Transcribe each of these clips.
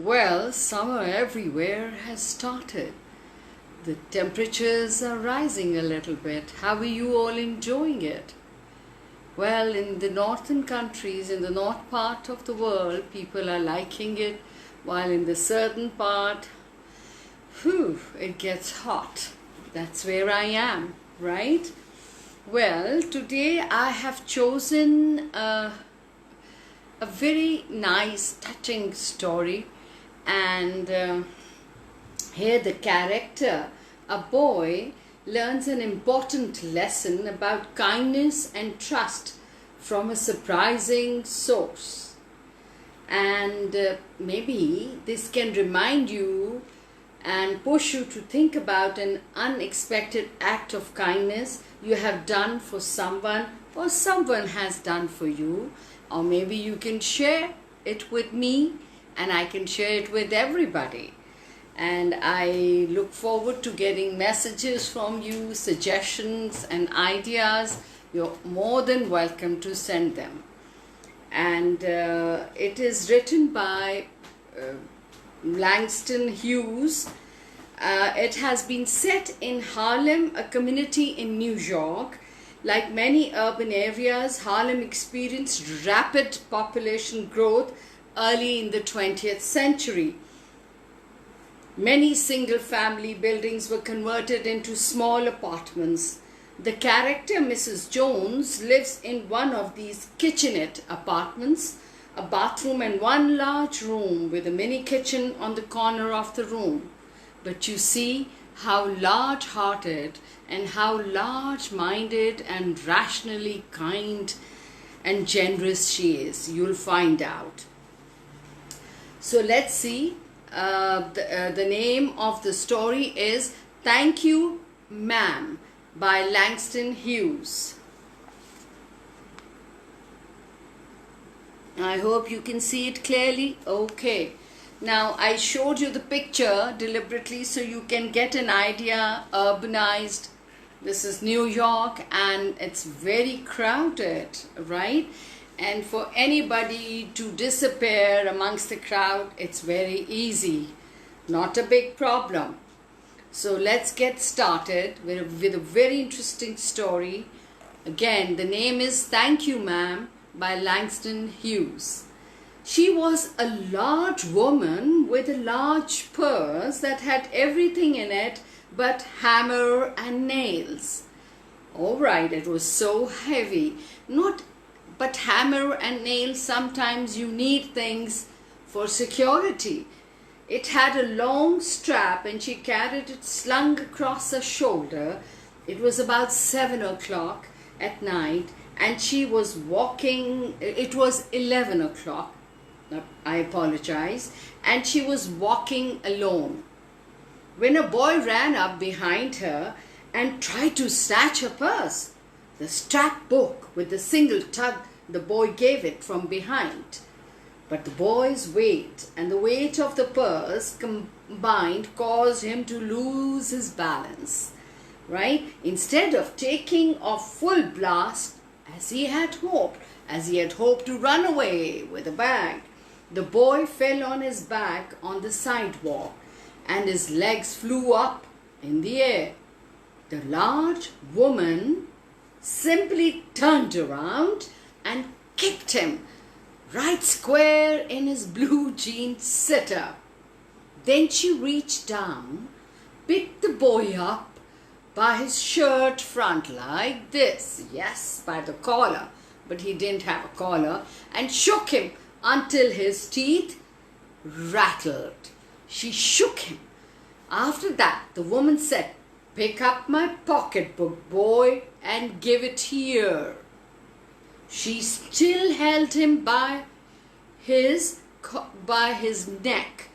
Well, summer everywhere has started. The temperatures are rising a little bit. How are you all enjoying it? Well, in the northern countries, in the north part of the world, people are liking it, while in the southern part, it gets hot. That's where I am, right? Well, today I have chosen a very nice, touching story, and here the character, a boy, learns an important lesson about kindness and trust from a surprising source. And maybe this can remind you and push you to think about an unexpected act of kindness you have done for someone or someone has done for you. Or maybe you can share it with me and I can share it with everybody. And I look forward to getting messages from you, suggestions and ideas. You're more than welcome to send them. And it is written by Langston Hughes. It has been set in Harlem, a community in New York. Like many urban areas, Harlem experienced rapid population growth early in the 20th century. Many single-family buildings were converted into small apartments. The character Mrs. Jones lives in one of these kitchenette apartments, a bathroom and one large room with a mini kitchen on the corner of the room. But you see how large-hearted and how large-minded and rationally kind and generous she is. You'll find out. So let's see. The name of the story is Thank You, Ma'am by Langston Hughes. I hope you can see it clearly. Okay. Now, I showed you the picture deliberately so you can get an idea. Urbanized. This is New York and it's very crowded, right? And for anybody to disappear amongst the crowd, it's very easy. Not a big problem. So let's get started with a very interesting story. Again, the name is Thank You, Ma'am by Langston Hughes. She was a large woman with a large purse that had everything in it but hammer and nails. All right, it was so heavy. But hammer and nails, sometimes you need things for security. It had a long strap and she carried it slung across her shoulder. It was about 7 o'clock at night and she was walking, it was 11 o'clock. I apologize, and she was walking alone when a boy ran up behind her and tried to snatch her purse. The strap broke with a single tug the boy gave it from behind. But the boy's weight and the weight of the purse combined caused him to lose his balance, right? Instead of taking a full blast as he had hoped to run away with the bag, the boy fell on his back on the sidewalk and his legs flew up in the air. The large woman simply turned around and kicked him right square in his blue jean sitter. Then she reached down, picked the boy up by his shirt front like this, yes, by the collar, but he didn't have a collar, and shook him until his teeth rattled. She shook him. After that, the woman said, "Pick up my pocketbook, boy, and give it here." She still held him by his neck,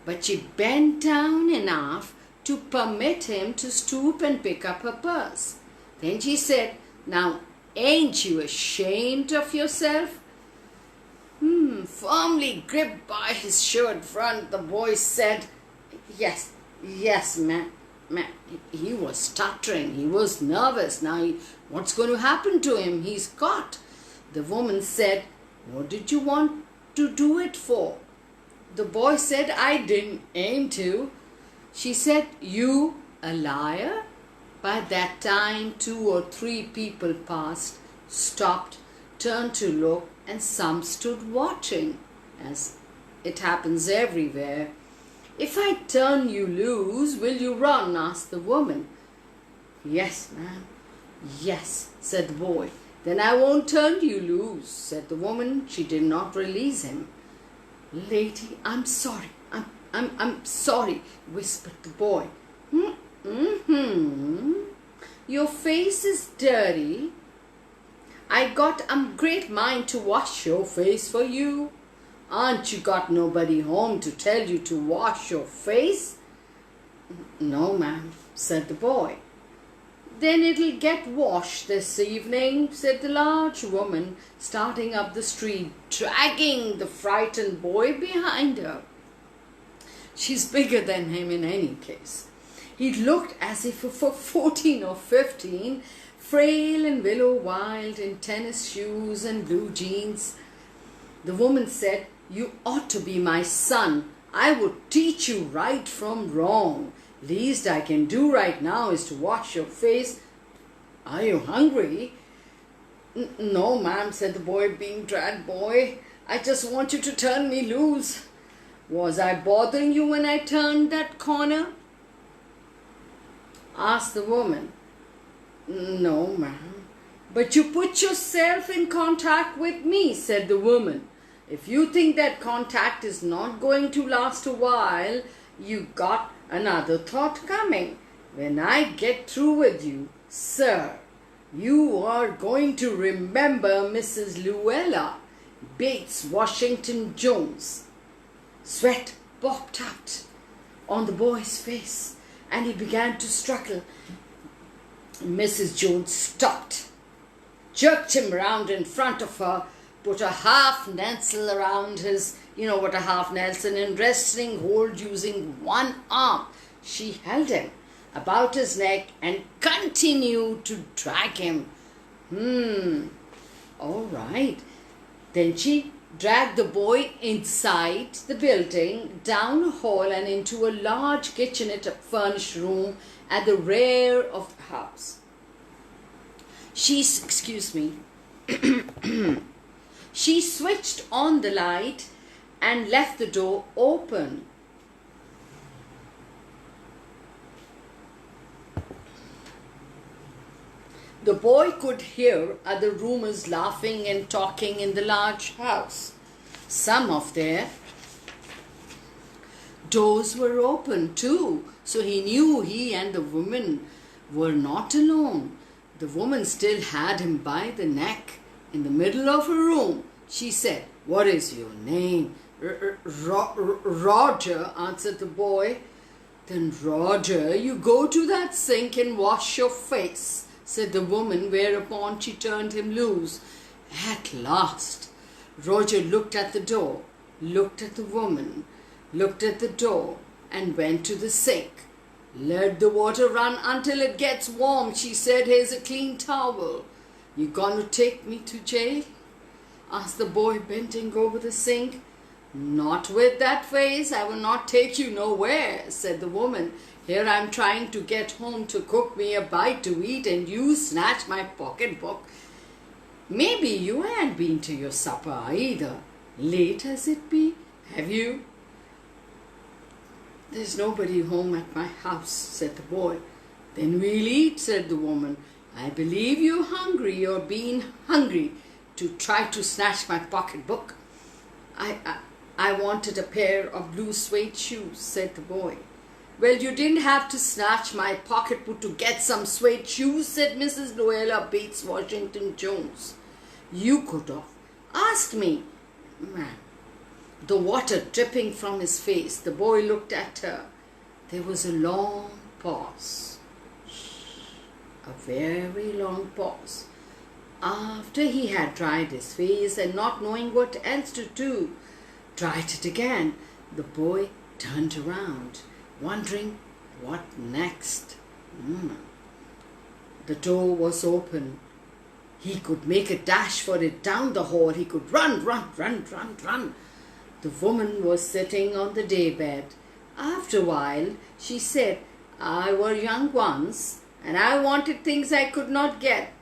but she bent down enough to permit him to stoop and pick up her purse. Then she said, "Now, ain't you ashamed of yourself?" Firmly gripped by his shirt front, the boy said, Yes, ma'am. He was stuttering. He was nervous. Now, what's going to happen to him? He's caught. The woman said, "What did you want to do it for?" The boy said, I didn't aim to. She said, you a liar? By that time, 2 or 3 people passed, stopped, turned to look, and some stood watching, as it happens everywhere. If I turn you loose, will you run? Asked the woman. Yes, ma'am. Yes, said the boy. Then I won't turn you loose, said the woman. She did not release him. Lady, I'm sorry. I'm sorry, whispered the boy. Your face is dirty. I got a great mind to wash your face for you. Aren't you got nobody home to tell you to wash your face? No, ma'am, said the boy. Then it'll get washed this evening, said the large woman, starting up the street, dragging the frightened boy behind her. She's bigger than him in any case. He looked as if for 14 or 15, frail and willow-wild in tennis shoes and blue jeans. The woman said, you ought to be my son. I would teach you right from wrong. Least I can do right now is to wash your face. Are you hungry? No, ma'am, said the boy, being dragged. Boy, I just want you to turn me loose. Was I bothering you when I turned that corner? Asked the woman. No, ma'am. But you put yourself in contact with me, said the woman. If you think that contact is not going to last a while, you got another thought coming. When I get through with you, sir, you are going to remember Mrs. Luella Bates Washington Jones. Sweat popped out on the boy's face and he began to struggle. Mrs. Jones stopped, jerked him round in front of her, put a half Nelson around his, you know what a half Nelson in wrestling hold using one arm. She held him about his neck and continued to drag him. All right. Then she dragged the boy inside the building, down a hall and into a large kitchenette furnished room at the rear of the house. She switched on the light and left the door open. The boy could hear other roomers laughing and talking in the large house. Some of their doors were open too, so he knew he and the woman were not alone. The woman still had him by the neck in the middle of her room. She said, "What is your name?" Roger, answered the boy. "Then, Roger, you go to that sink and wash your face," said the woman, whereupon she turned him loose. At last, Roger looked at the door, looked at the woman, looked at the door, and went to the sink. "Let the water run until it gets warm," she said. "Here's a clean towel. You gonna take me to jail?" asked the boy, bending over the sink. "Not with that face. I will not take you nowhere," said the woman. "Here I'm trying to get home to cook me a bite to eat, and you snatch my pocketbook. Maybe you ain't been to your supper either. Late as it be, have you?" "There's nobody home at my house," said the boy. "Then we'll eat," said the woman. "I believe you're hungry or being hungry to try to snatch my pocketbook." I wanted a pair of blue suede shoes," said the boy. "Well, you didn't have to snatch my pocketbook to get some suede shoes," said Mrs. Luella Bates Washington Jones. "You could have asked me." Man, the water dripping from his face, the boy looked at her. There was a long pause. A very long pause. After he had dried his face and not knowing what else to do, dried it again, the boy turned around, wondering what next. The door was open. He could make a dash for it down the hall. He could run. The woman was sitting on the daybed. After a while, she said, I were young once, and I wanted things I could not get.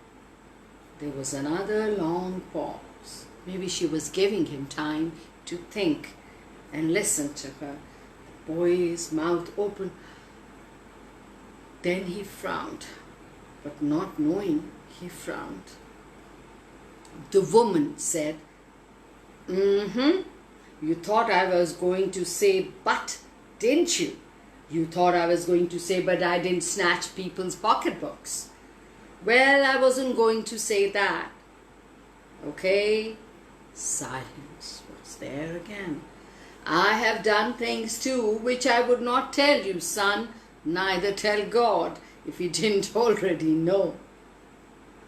There was another long pause. Maybe she was giving him time to think and listen to her. The boy's mouth opened. Then he frowned, but not knowing he frowned. The woman said, You thought I was going to say, but, didn't you? You thought I was going to say, but I didn't snatch people's pocketbooks. Well, I wasn't going to say that. Okay? Silence was there again. I have done things too which I would not tell you, son, neither tell God, if you didn't already know.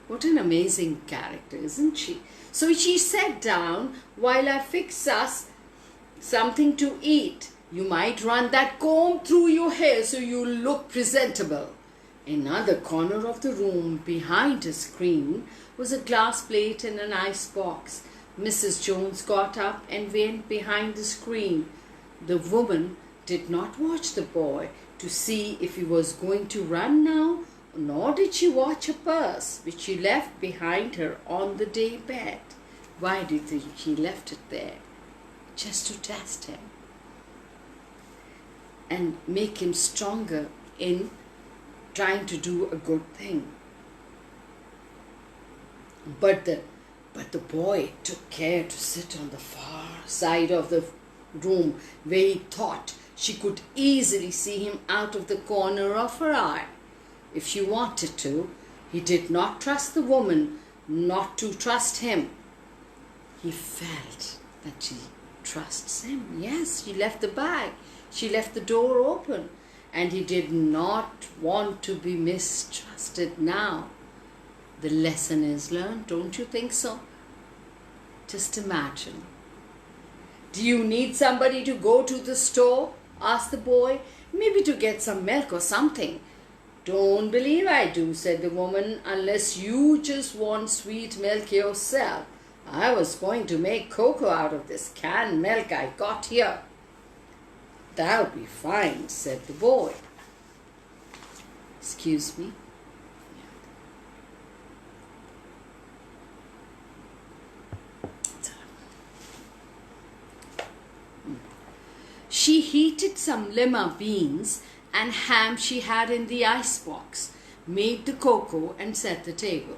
What an amazing character, isn't she? So she sat down while I fix us something to eat. You might run that comb through your hair so you look presentable. In another corner of the room, behind a screen, was a glass plate and an ice box. Mrs. Jones got up and went behind the screen. The woman did not watch the boy to see if he was going to run now, nor did she watch a purse which she left behind her on the day bed. Why did she left it there? Just to test him and make him stronger in trying to do a good thing. But the boy took care to sit on the far side of the room where he thought she could easily see him out of the corner of her eye. If she wanted to, he did not trust the woman not to trust him. He felt that she trusts him. Yes, she left the bag. She left the door open. And he did not want to be mistrusted now. The lesson is learned, don't you think so? Just imagine. Do you need somebody to go to the store? Asked the boy. Maybe to get some milk or something. Don't believe I do, said the woman, unless you just want sweet milk yourself. I was going to make cocoa out of this canned milk I got here. That'll be fine, said the boy. Excuse me. She heated some lima beans and ham she had in the icebox, made the cocoa and set the table.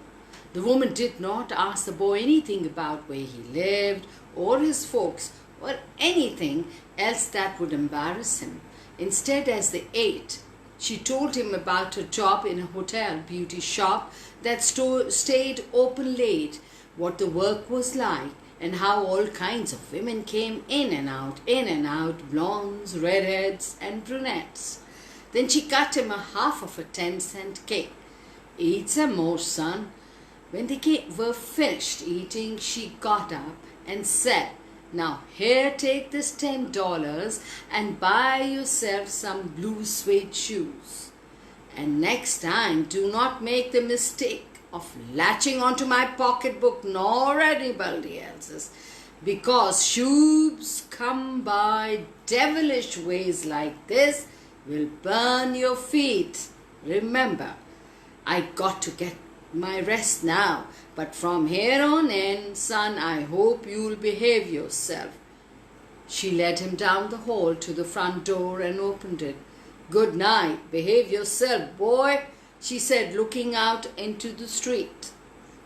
The woman did not ask the boy anything about where he lived or his folks or anything else that would embarrass him. Instead, as they ate, she told him about her job in a hotel beauty shop that stayed open late, what the work was like, and how all kinds of women came in and out, blondes, redheads, and brunettes. Then she cut him a half of a 10-cent cake. Eat some more, son. When they were finished eating, she got up and said, Now here, take this $10 and buy yourself some blue suede shoes. And next time, do not make the mistake of latching onto my pocketbook nor anybody else's, because shoes come by devilish ways like this will burn your feet. Remember, I got to get my rest now, but from here on in, son, I hope you'll behave yourself. She led him down the hall to the front door and opened it. Good night, behave yourself, boy, she said, looking out into the street.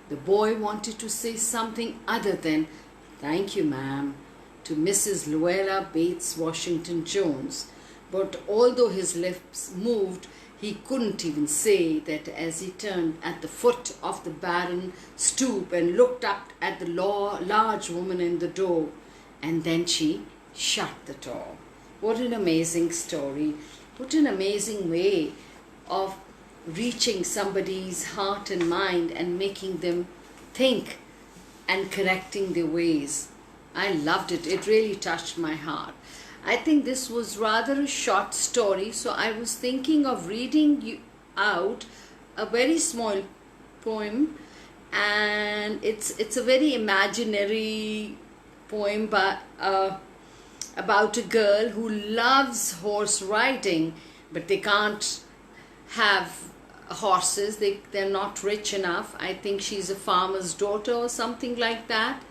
The boy wanted to say something other than, Thank you, ma'am, to Mrs. Luella Bates Washington Jones, but although his lips moved, he couldn't even say that as he turned at the foot of the barren stoop and looked up at the large woman in the door. And then she shut the door. What an amazing story. What an amazing way of reaching somebody's heart and mind and making them think and correcting their ways. I loved it. It really touched my heart. I think this was rather a short story, so I was thinking of reading you out a very small poem, and it's a very imaginary poem, but about a girl who loves horse riding, but they can't have horses. They're not rich enough. I think she's a farmer's daughter or something like that.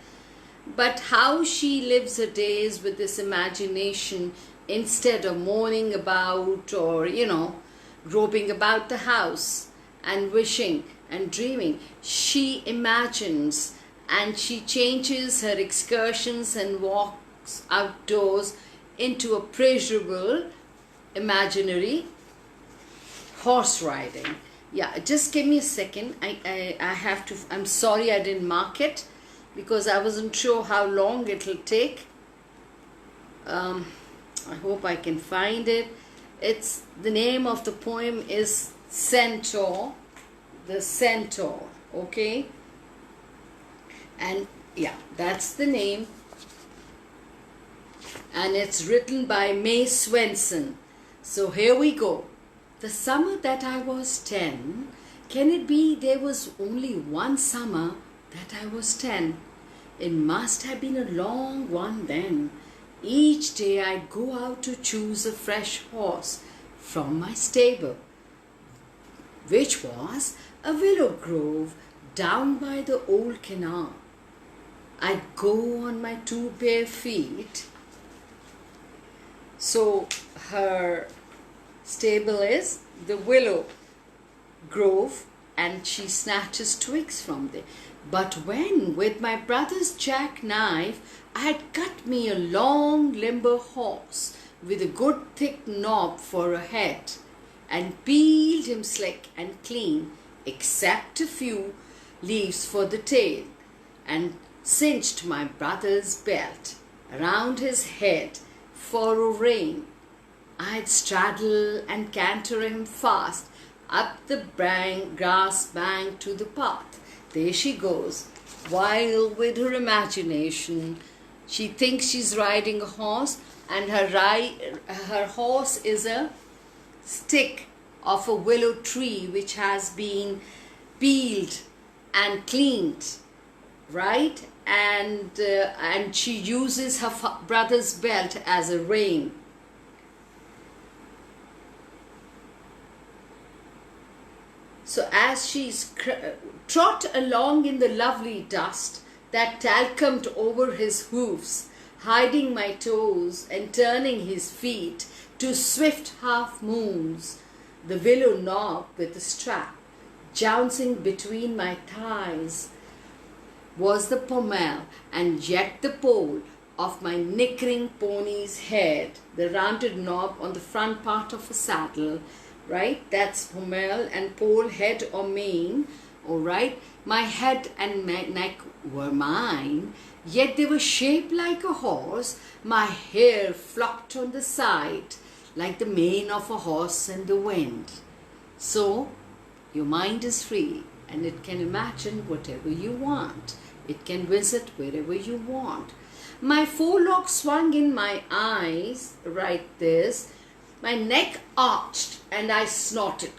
But how she lives her days with this imagination, instead of moaning about or, roping about the house and wishing and dreaming, she imagines, and she changes her excursions and walks outdoors into a pleasurable imaginary horse riding. Yeah, just give me a second. I have to, I'm sorry I didn't mark it because I wasn't sure how long it'll take. I hope I can find it. It's, the name of the poem is Centaur, the Centaur, okay? And yeah, that's the name. And it's written by May Swenson. So here we go. The summer that I was 10, can it be there was only one summer that I was 10? It must have been a long one then. Each day I'd go out to choose a fresh horse from my stable, which was a willow grove down by the old canal. I'd go on my 2 bare feet. So her stable is the willow grove, and she snatches twigs from there. But when with my brother's jackknife I had cut me a long limber horse with a good thick knob for a head, and peeled him slick and clean, except a few leaves for the tail, and cinched my brother's belt around his head for a rein, I'd straddle and canter him fast up the grass bank to the path. There she goes, wild with her imagination. She thinks she's riding a horse, and her horse is a stick of a willow tree which has been peeled and cleaned, right? And she uses her brother's belt as a rein. So as she's trot along in the lovely dust that talcumed over his hoofs, hiding my toes and turning his feet to swift half moons, the willow knob with the strap jouncing between my thighs was the pommel, and yet the pole of my nickering pony's head, the rounded knob on the front part of a saddle, right? That's pommel, and pole, head or mane, all right? My head and my neck were mine, yet they were shaped like a horse. My hair flopped on the side like the mane of a horse in the wind. So your mind is free, and it can imagine whatever you want. It can visit wherever you want. My forelock swung in my eyes, right this. My neck arched and I snorted.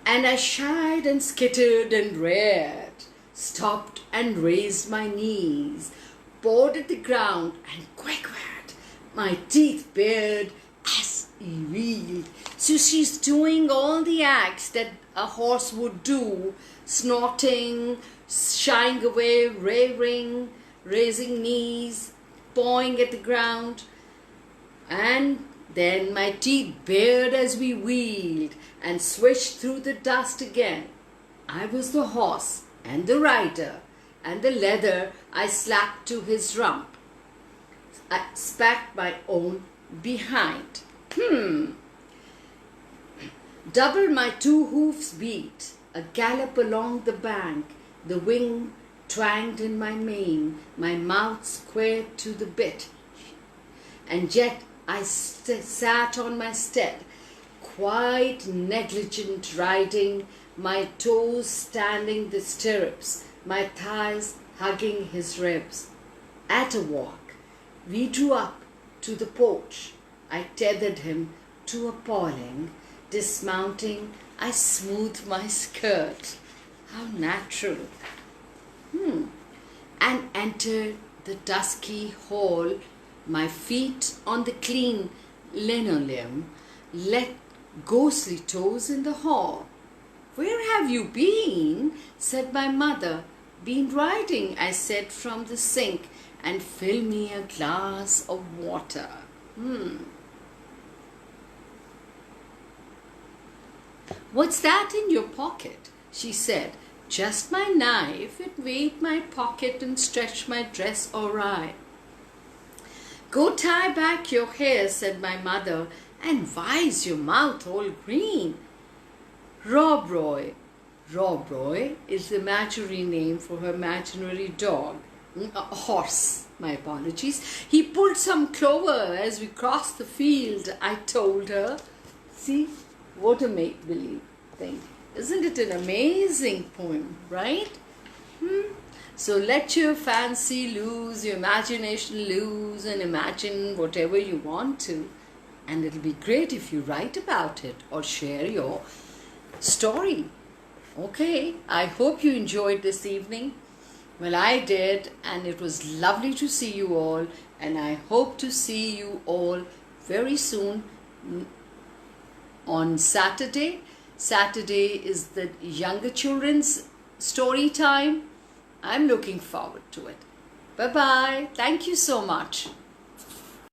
And I shied and skittered and reared, stopped and raised my knees, pawed at the ground and quacked, my teeth bared as he wheeled. So she's doing all the acts that a horse would do, snorting, shying away, rearing, raising knees, pawing at the ground, and then my teeth bared as we wheeled and swished through the dust again. I was the horse and the rider, and the leather I slapped to his rump. I spat my own behind. Double my 2 hoofs beat, a gallop along the bank, the wing twanged in my mane, my mouth squared to the bit, and yet I sat on my stead, quite negligent riding, my toes standing the stirrups, my thighs hugging his ribs. At a walk, we drew up to the porch. I tethered him to a paling. Dismounting, I smoothed my skirt. How natural. And entered the dusky hall my feet on the clean linoleum, let ghostly toes in the hall. Where have you been? Said my mother. Been writing, I said from the sink, and fill me a glass of water. What's that in your pocket? She said. Just my knife. It weighed my pocket and stretched my dress awry. Go tie back your hair, said my mother, and why's your mouth all green? Rob Roy. Rob Roy is the imaginary name for her imaginary dog. A horse, my apologies. He pulled some clover as we crossed the field, I told her. See, what a make-believe thing. Isn't it an amazing poem, right? So let your fancy loose, your imagination loose, and imagine whatever you want to. And it'll be great if you write about it or share your story. Okay, I hope you enjoyed this evening. Well, I did, and it was lovely to see you all, and I hope to see you all very soon on Saturday. Saturday is the younger children's story time. I'm looking forward to it. Bye-bye. Thank you so much.